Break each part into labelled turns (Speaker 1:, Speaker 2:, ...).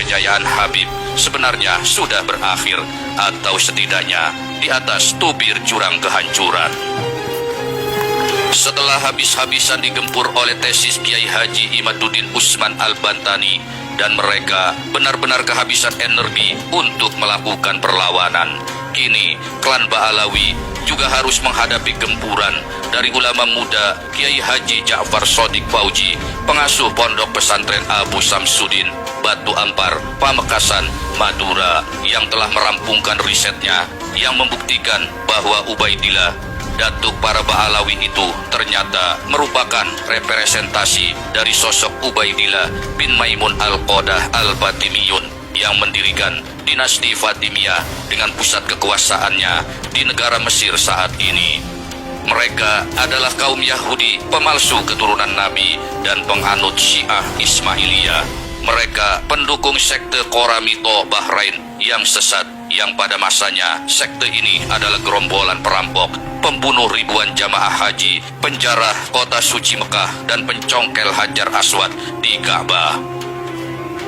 Speaker 1: kejayaan Habib sebenarnya sudah berakhir, atau setidaknya di atas tubir jurang kehancuran. Setelah habis-habisan digempur oleh tesis Kiai Haji Imaduddin Usman Al-Bantani, dan mereka benar-benar kehabisan energi untuk melakukan perlawanan, kini klan Ba'alawi juga harus menghadapi gempuran dari ulama muda Kiai Haji Ja'far Shodiq Fauji, pengasuh pondok pesantren Abu Samsudin, Batu Ampar, Pamekasan, Madura, yang telah merampungkan risetnya yang membuktikan bahwa Ubaidillah, datuk para Ba'alawi itu, ternyata merupakan representasi dari sosok Ubaidillah bin Maimun Al-Qodah Al-Fatimiyun yang mendirikan dinasti Fatimiyah dengan pusat kekuasaannya di negara Mesir saat ini. Mereka adalah kaum Yahudi pemalsu keturunan Nabi dan penganut Syiah Ismailiyah. Mereka pendukung sekte Qoramito Bahrain yang sesat, yang pada masanya sekte ini adalah gerombolan perampok, pembunuh ribuan jamaah haji, penjara kota suci Mekah, dan pencongkel Hajar Aswad di Ka'bah.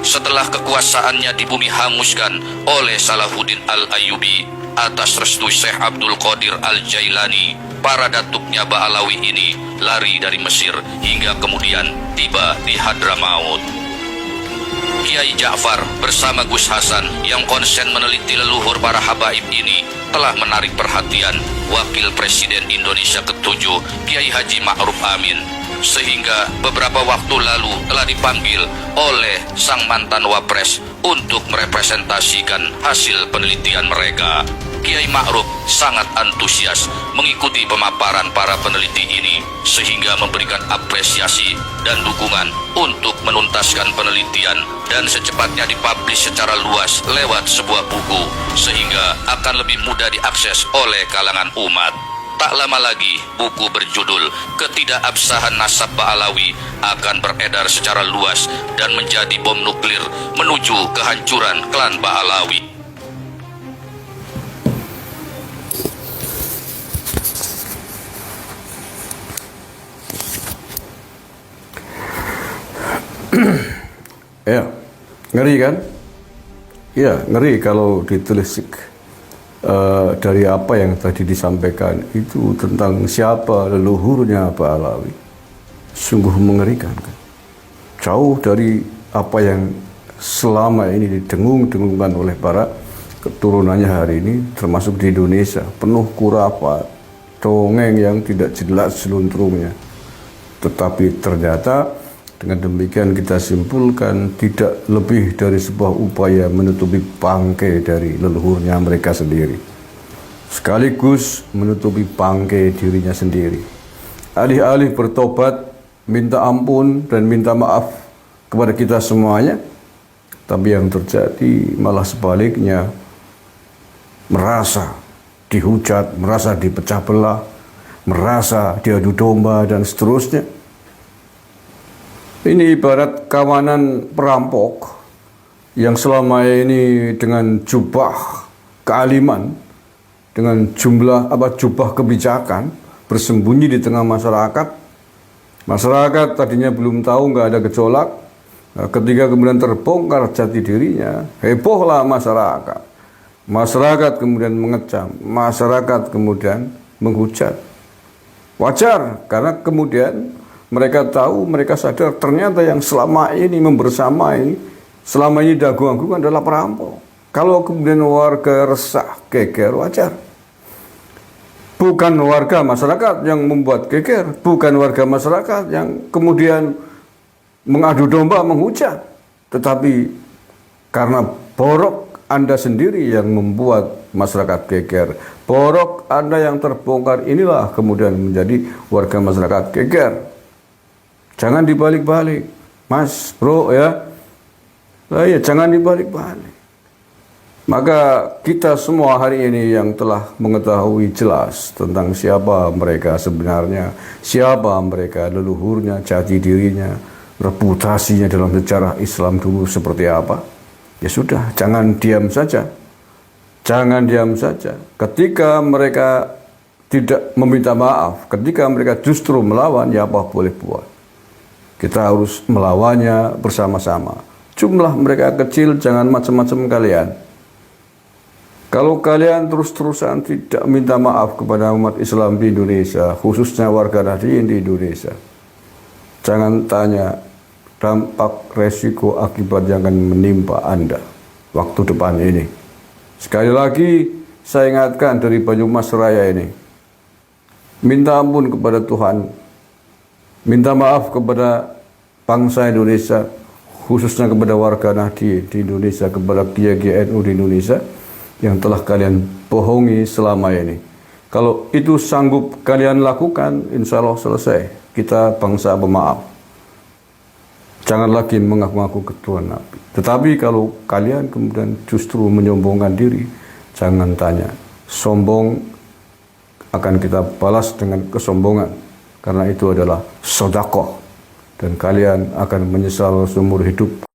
Speaker 1: Setelah kekuasaannya di bumi hanguskan oleh Salahuddin Al-Ayyubi atas restu Syekh Abdul Qadir Al-Jailani, para datuknya Ba'alawi ini lari dari Mesir hingga kemudian tiba di Hadramaut. Kiai Ja'far bersama Gus Hasan yang konsen meneliti leluhur para habaib ini telah menarik perhatian Wakil Presiden Indonesia ke-7 Kiai Haji Ma'ruf Amin, sehingga beberapa waktu lalu telah dipanggil oleh sang mantan Wapres untuk merepresentasikan hasil penelitian mereka. Kiai Ma'ruf sangat antusias mengikuti pemaparan para peneliti ini, sehingga memberikan apresiasi dan dukungan untuk menuntaskan penelitian dan secepatnya dipublish secara luas lewat sebuah buku, sehingga akan lebih mudah diakses oleh kalangan umat. Tak lama lagi, buku berjudul Ketidakabsahan Nasab Ba'alawi akan beredar secara luas dan menjadi bom nuklir menuju kehancuran klan Ba'alawi.
Speaker 2: Ya, ngeri kan? Ya, ngeri kalau ditulis dari apa yang tadi disampaikan itu tentang siapa leluhurnya Ba'alawi. Sungguh mengerikan kan? Jauh dari apa yang selama ini didengung-dengungkan oleh para keturunannya hari ini, termasuk di Indonesia, penuh kurafat, dongeng yang tidak jelas seluntrungnya. Tetapi ternyata dengan demikian kita simpulkan tidak lebih dari sebuah upaya menutupi bangkai dari leluhurnya mereka sendiri, sekaligus menutupi bangkai dirinya sendiri. Alih-alih bertobat, minta ampun dan minta maaf kepada kita semuanya, tapi yang terjadi malah sebaliknya, merasa dihujat, merasa dipecah belah, merasa diadu domba dan seterusnya. Ini ibarat kawanan perampok yang selama ini dengan jubah kealiman, dengan jubah kebijakan, bersembunyi di tengah masyarakat. Masyarakat tadinya belum tahu, nggak ada gejolak. Nah, ketika kemudian terbongkar jati dirinya, hebohlah masyarakat. Masyarakat kemudian mengecam, masyarakat kemudian menghujat. Wajar, karena kemudian mereka tahu, mereka sadar ternyata yang selama ini membersamai, selama ini dagung-dagung adalah perampok. Kalau kemudian warga resah, geger, wajar. Bukan warga masyarakat yang membuat geger, bukan warga masyarakat yang kemudian mengadu domba, menghujat. Tetapi karena borok Anda sendiri yang membuat masyarakat geger, borok Anda yang terbongkar, inilah kemudian menjadi warga masyarakat geger. Jangan dibalik-balik, Mas, Bro, ya. Nah, ya, jangan dibalik-balik. Maka kita semua hari ini yang telah mengetahui jelas tentang siapa mereka sebenarnya, siapa mereka leluhurnya, jati dirinya, reputasinya dalam sejarah Islam dulu seperti apa, ya sudah, jangan diam saja. Jangan diam saja. Ketika mereka tidak meminta maaf, ketika mereka justru melawan, ya apa boleh buat. Kita harus melawannya bersama-sama. jumlah mereka kecil, jangan macam-macam kalian. Kalau kalian terus-terusan tidak minta maaf kepada umat Islam di Indonesia, khususnya warga Nahdliyin di Indonesia, jangan tanya dampak resiko akibat yang akan menimpa Anda waktu depan ini. Sekali lagi, saya ingatkan dari Banyumas Raya ini, minta ampun kepada Tuhan, minta maaf kepada bangsa Indonesia, khususnya kepada warga Nahdliyin di Indonesia, kepada Kiai-Kiai NU di Indonesia, yang telah kalian bohongi selama ini. Kalau itu sanggup kalian lakukan, insya Allah selesai. Kita bangsa pemaaf. Jangan lagi mengaku-ngaku ketuhanan Nabi. Tetapi kalau kalian kemudian justru menyombongkan diri, jangan tanya. Sombong akan kita balas dengan kesombongan. Karena itu adalah sedekah. Dan kalian akan menyesal seumur hidup